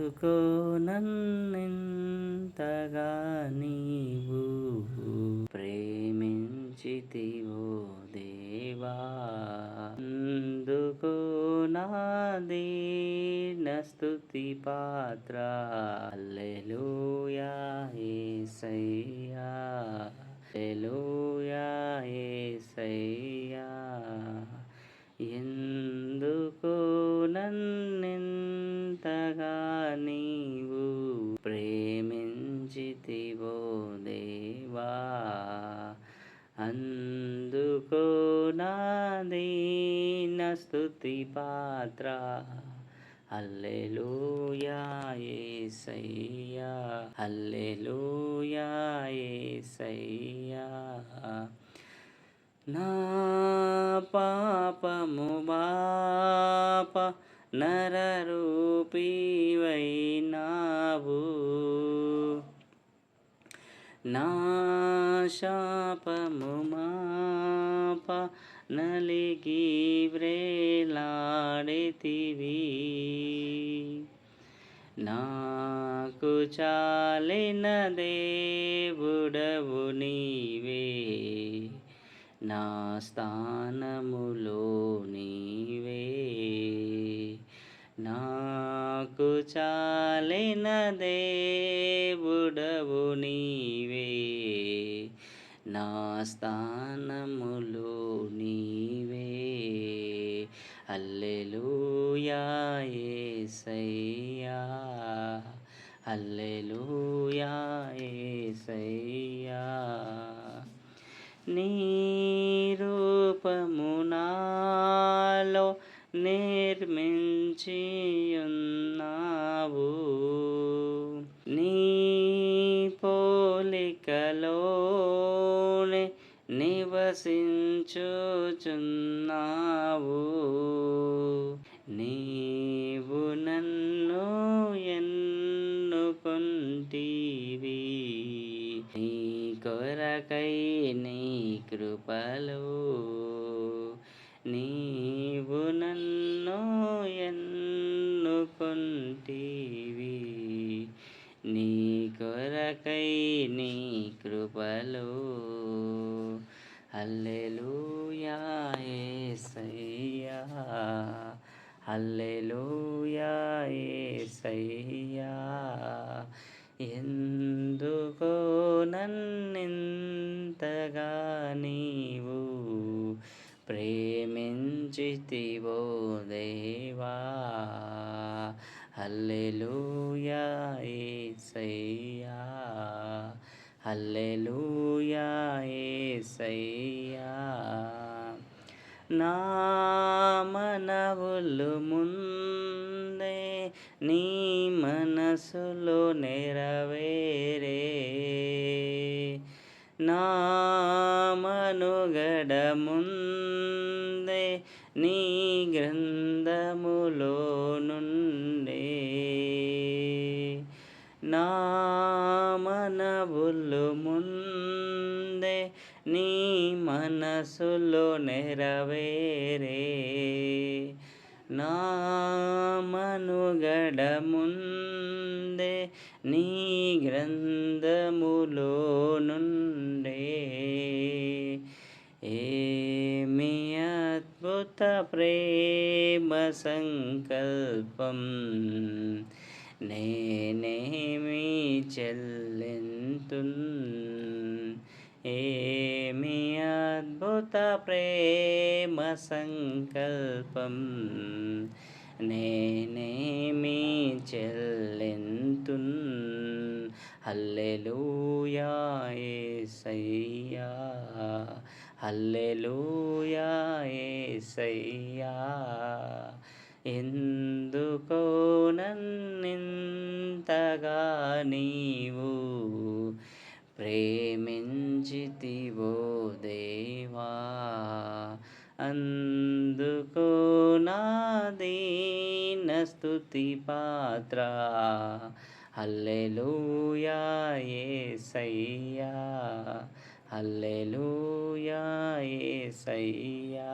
ఎందుకో నన్నెంతగా నీవు ప్రేమించితివో దేవా, అందుకో నా దీన స్తుతి పాత్ర. హల్లెలూయా యేసయ్యా, హల్లెలూయా యేసయ్యా. ఎందుకో నన్నెంతగా నీవు ప్రేమించితివో దేవా, అందుకో నా దీన స్తుతి పాత్ర. హల్లెలూయా యేసయ్యా, హల్లెలూయా యేసయ్యా. నా పాపము బాప నరరూపివైనావు, నా శాపము మాప నలిగి వ్రేలాడితివి. నాకు చాలిన దేవుడవు నీవే, నా స్థానములో నీవే. నాకు చాలిన దేవుడవు నీవే, నా స్థానములో నీవే. హల్లెలూయా యేసయ్యా, హల్లెలూయా యేసయ్యా. నీ రూపము నాలో నిర్మించియున్నావు, నీ పోలికలోనే నివసించుచున్నావు. నీవు నన్ను ఎన్నుకొంటివి, నీ కొరకై నీ కృపలో. నీవు నన్ను ఎన్నుకొంటివి, నీ కొరకై నీ కృపలో. హల్లెలూయా యేసయ్యా, హల్లెలూయా యేసయ్యా. ఎందుకో నన్నెంతగా నీవు ప్రేమించితివో దేవా. హల్లెలూయా యేసయ్యా, హల్లెలూయా యేసయ్యా. నా మనవులు ముందే నీ మనసులో నెరవేరే, నా మనుగడ ముందే నీ గ్రంథములో నుండే. నా మనవులు ముందే నీ మనసులో నెరవేరే, నా మనుగడ ముందే నీ గ్రంథములో నుండే. ఏమి అద్భుత ప్రేమ సంకల్పం, నేనేమి చెల్లింతున్. ఏమి అద్భుత ప్రేమ సంకల్పం, నేనేమి చెల్లింతున్. హల్లెలూయా యేసయ్యా, హల్లెలూయా యేసయ్యా. ఎందుకో నన్నెంతగా నీవు ప్రేమించితివో దేవా, అందుకో నా దీన స్తుతి పాత్ర. హల్లెలూయా యేసయ్యా, హల్లెలూయా యేసయ్యా.